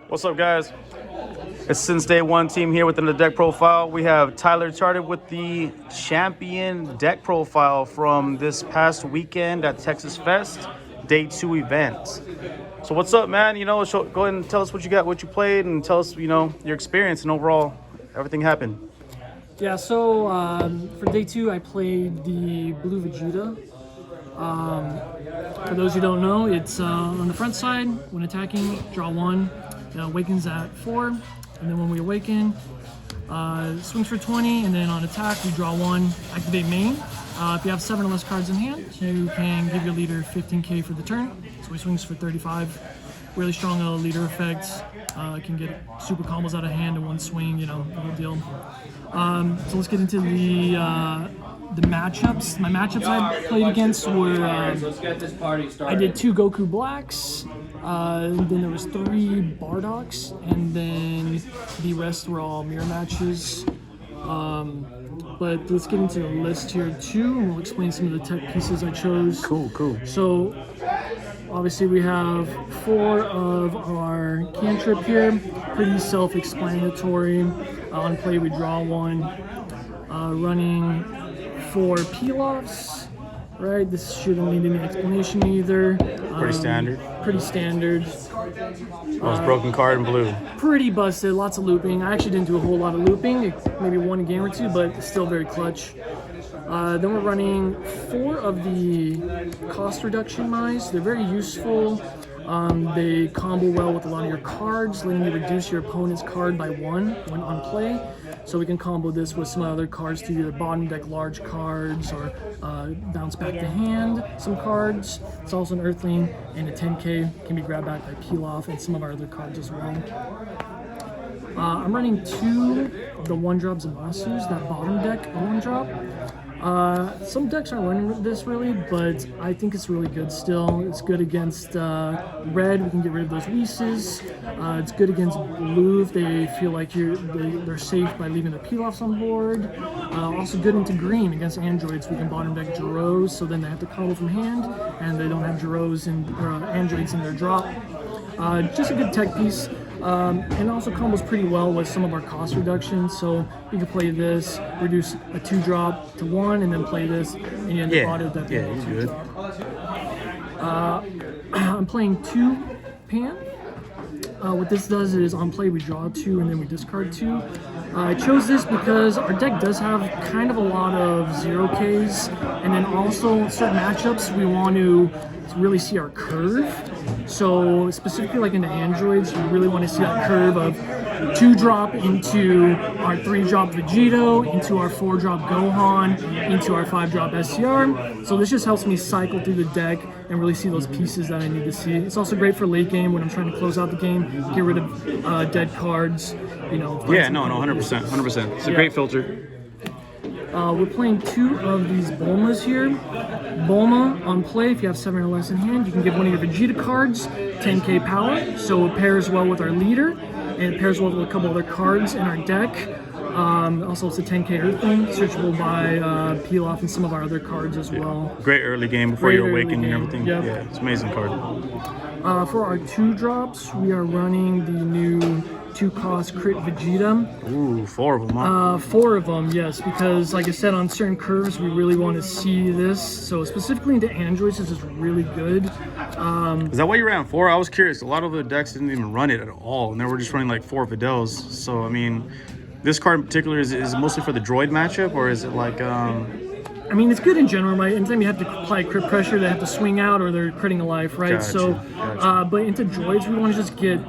What's up, guys? It's SinceDayOne team here within the deck profile. We have Tyler charted with the champion deck profile from this past weekend at Texas Fest, Day 2 event. So what's up, man? You know, go ahead and tell us what you got, what you played, and tell us, you know, your experience and overall everything happened. Yeah, so for Day 2, I played the Blue Vegeta. For those who don't know, it's on the front side. When attacking, draw 1. It awakens at 4, and then when we awaken, swings for 20, and then on attack, we draw 1, activate main. If you have 7 or less cards in hand, you can give your leader 15k for the turn. So he swings for 35. Really strong leader effect. Can get super combos out of hand in one swing, you know, the whole deal. So let's get into the matchups. My matchups I played against were I did 2 Goku Blacks, and then there was 3 Bardocks, and then the rest were all mirror matches. But let's get into the list here too, and we'll explain some of the tech pieces I chose. Cool. So obviously we have 4 of our cantrip here, pretty self-explanatory. On play we draw 1, running 4 peel-offs, right? This shouldn't need any explanation either. Pretty standard. Pretty standard. Most broken card in blue. Pretty busted, lots of looping. I actually didn't do a whole lot of looping, maybe 1 game or 2, but still very clutch. Then we're running 4 of the cost reduction mice. They're very useful. They combo well with a lot of your cards, letting you reduce your opponent's card by 1 when on play. So we can combo this with some other cards to either bottom deck large cards or bounce back to hand some cards. It's also an Earthling, and a 10k can be grabbed back by Peel Off and some of our other cards as well. I'm running 2 of the 1-drop Zamasus, that bottom deck 1-drop. Some decks aren't running this really, but I think it's really good still. It's good against red. We can get rid of those Whis. It's good against blue if they feel like they're safe by leaving the peel-offs on board. Also good into green against androids. We can bottom deck Jiros, so then they have to combo from hand, and they don't have Jiros or androids in their drop. Just a good tech piece. And also combos pretty well with some of our cost reductions. So you can play this, reduce a 2-drop to 1, and then play this, and you end up auto that. Yeah, he's good. I'm playing 2 Pan. What this does is on play we draw 2 and then we discard 2. I chose this because our deck does have kind of a lot of 0Ks, and then also certain matchups we want to really see our curve. So specifically like into androids, you really want to see that curve of 2-drop into our 3-drop Vegito, into our 4-drop Gohan, into our 5-drop SCR. So this just helps me cycle through the deck and really see those pieces that I need to see. It's also great for late game when I'm trying to close out the game, get rid of dead cards, you know. Yeah, no, 100%. It's a great filter. We're playing 2 of these Bulmas here. Bulma on play, if you have 7 or less in hand, you can give one of your Vegeta cards 10k power, so it pairs well with our leader, and it pairs well with a couple other cards in our deck. Also, it's a 10k Earthling, searchable by Peel Off and some of our other cards as well. Great early game before you awaken and everything. Yep. Yeah, it's an amazing card. For our 2-drops, we are running the new 2-cost Crit Vegeta. Ooh, 4 of them, huh? 4 of them, yes, because like I said, on certain curves, we really want to see this. So specifically into androids, this is really good. Is that why you ran 4? I was curious. A lot of the decks didn't even run it at all, and they were just running like 4 Videls. So, I mean, this card in particular is mostly for the droid matchup, or is it like... I mean, it's good in general, right? Anytime you have to apply crit pressure, they have to swing out or they're critting a life, right? Gotcha, So, gotcha. But into droids, we want to just get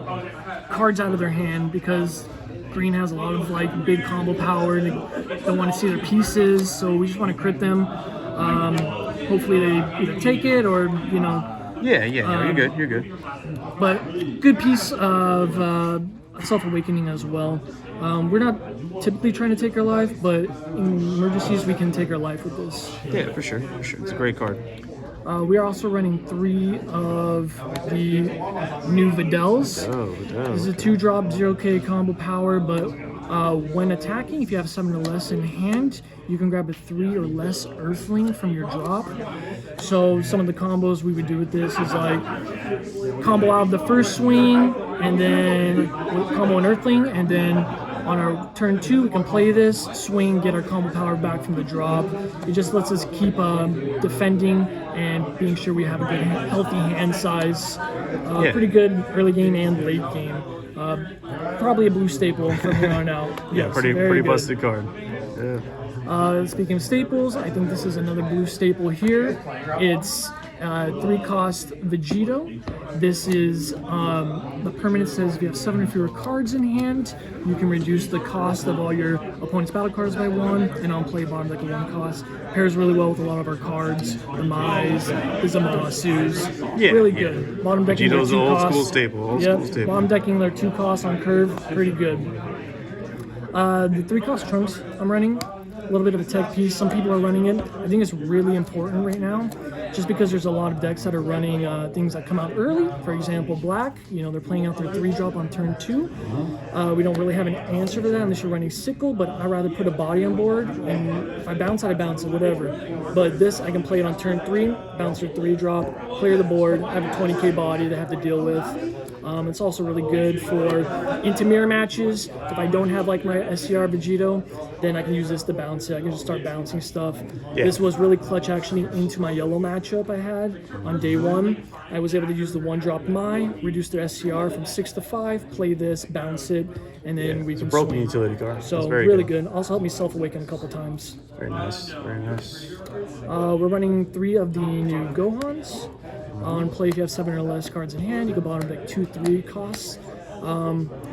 cards out of their hand because green has a lot of like big combo power. They don't want to see their pieces, so we just want to crit them. Hopefully they either take it or, you know. Yeah, you're good. But good piece of self-awakening as well. We're not typically trying to take our life, but in emergencies we can take our life with this. Yeah, for sure. It's a great card. We are also running 3 of the new Videls. Oh, Videl. This is a 2-drop 0k combo power, but When attacking, if you have 7 or less in hand, you can grab a 3 or less Earthling from your drop. So some of the combos we would do with this is like combo out of the first swing, and then combo an Earthling, and then on our turn 2 we can play this, swing, get our combo power back from the drop. It just lets us keep defending and being sure we have a good, healthy hand size. Pretty good early game and late game. Probably a blue staple from here on out. Yeah, Yes, pretty very good. busted card. Yeah. Speaking of staples, I think this is another blue staple here. It's 3-cost Vegito. This is the permanent says if you have 7 or fewer cards in hand, you can reduce the cost of all your opponent's battle cards by 1, and on play bottom deck at 1 cost. Pairs really well with a lot of our cards, the Mai's, the Zamasus. Really good. Bottom decking their 2 Vegito's an old costs. school staple. Old school staple. Bottom decking their 2 costs on curve, pretty good. The 3-cost trunks I'm running, a little bit of a tech piece. Some people are running it. I think it's really important right now, just because there's a lot of decks that are running things that come out early. For example, black, they're playing out their 3-drop on turn 2. We don't really have an answer for that unless you're running sickle, but I'd rather put a body on board, and if I bounce it, I bounce it, whatever. But this, I can play it on turn 3, bounce their 3-drop, clear the board, I have a 20k body to have to deal with. It's also really good for into mirror matches. If I don't have like my SCR Vegito, then I can use this to bounce it. I can just start bouncing stuff. Yeah. This was really clutch actually into my yellow matchup I had on day 1. I was able to use the 1-drop Mai, reduce their SCR from 6 to 5, play this, bounce it, and then we can Broken swing. utility card. So That's very really good. Also helped me self-awaken a couple times. Very nice. Very nice. We're running 3 of the new Gohans. On play, if you have 7 or less cards in hand, you can bottom deck 2-3 costs.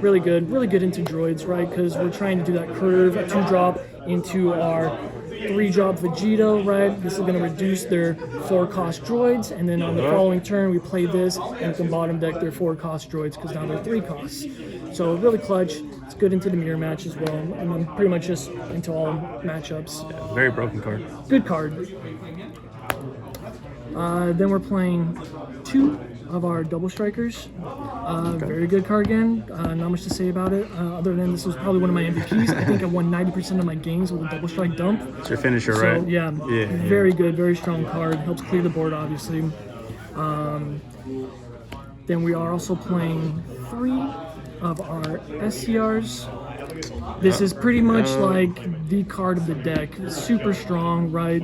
Really good into droids, right? Because we're trying to do that curve, a 2-drop into our 3-drop Vegito, right? This is going to reduce their 4-cost droids, and then on the following turn, we play this, and we can bottom deck their 4-cost droids because now they're 3 costs. So really clutch. It's good into the mirror match as well, and I'm pretty much just into all matchups. Yeah, very broken card. Good card. Then we're playing 2 of our double strikers. Very good card again. Not much to say about it, other than this was probably one of my MVPs. I think I won 90% of my games with a double strike dump. It's your finisher, So, right? yeah, very good, very strong card. Helps clear the board, obviously. Then we are also playing 3 of our SCRs. This is pretty much like the card of the deck. It's super strong, right?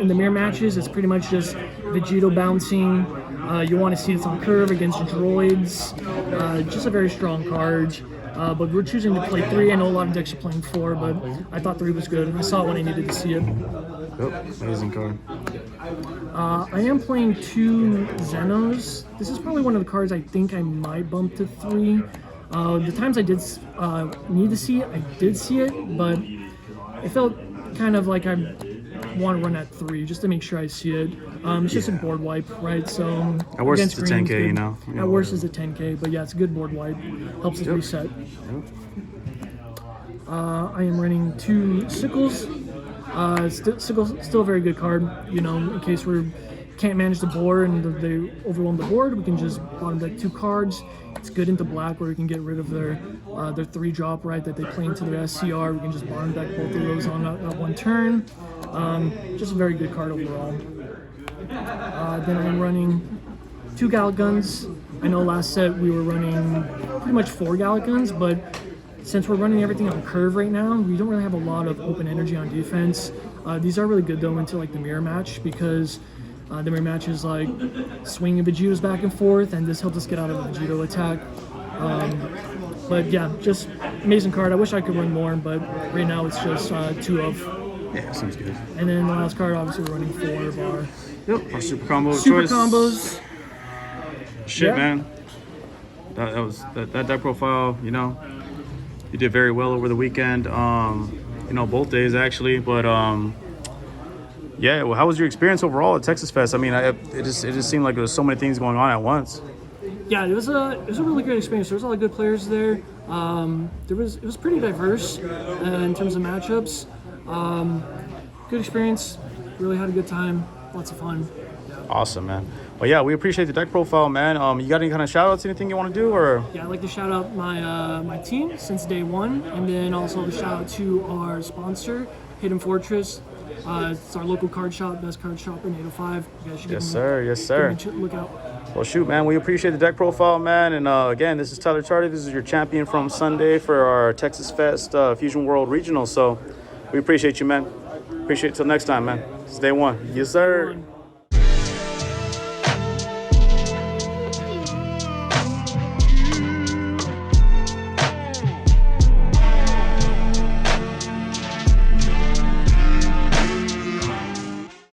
In the mirror matches, it's pretty much just Vegito bouncing. You want to see this on curve against droids. Just a very strong card. But we're choosing to play 3. I know a lot of decks are playing 4, but I thought 3 was good. I saw it when I needed to see it. Amazing card. I am playing 2 Zenos. This is probably one of the cards I think I might bump to 3. The times I did need to see it, I did see it, but it felt kind of like I want to run at 3 just to make sure I see it. It's just a board wipe, right? So At worst, it's against a green, 10K, good. you know? At worst, it's a 10K, but yeah, it's a good board wipe. Helps us reset. I am running 2 Sickles. Sickle's still a very good card, in case we can't manage the board and they overwhelm the board, we can just bottom deck 2 cards. It's good into black where we can get rid of their 3-drop, right, that they play into their SCR. We can just bottom deck both of those on that 1 turn. Just a very good card overall. Then I'm running 2 Gallic Guns. I know last set we were running pretty much 4 Gallic Guns, but since we're running everything on curve right now, we don't really have a lot of open energy on defense. These are really good though into like the mirror match, because the mirror match is like swinging Vegitos back and forth, and this helped us get out of a Vegito attack. But yeah, just amazing card. I wish I could run more, but right now it's just 2 of. Yeah, seems good. And then the last card, obviously we're running 4 of our Our super combo of super choice. combos. Shit, Yeah. man. That was that deck profile. You did very well over the weekend. Both days actually, but yeah. Well, how was your experience overall at Texas Fest? I mean, it just seemed like there was so many things going on at once. Yeah, it was a really great experience. There was a lot of good players there. It was pretty diverse in terms of matchups. Good experience. Really had a good time. Lots of fun. Awesome, man. Well, yeah, we appreciate the deck profile, man. You got any kind of shout outs, anything you want to do, or? Yeah, I'd like to shout out my team, SinceDayOne, and then also a shout out to our sponsor, Hidden Fortress. It's our local card shop, best card shop in 805. You guys should Yes, sir. Yes, sir. Look out. Well, shoot, man, we appreciate the deck profile, man. And again, this is Tyler Charted. This is your champion from Sunday for our Texas Fest Fusion World Regional. So we appreciate you, man. Appreciate it till next time, man. It's day one. Yes, sir.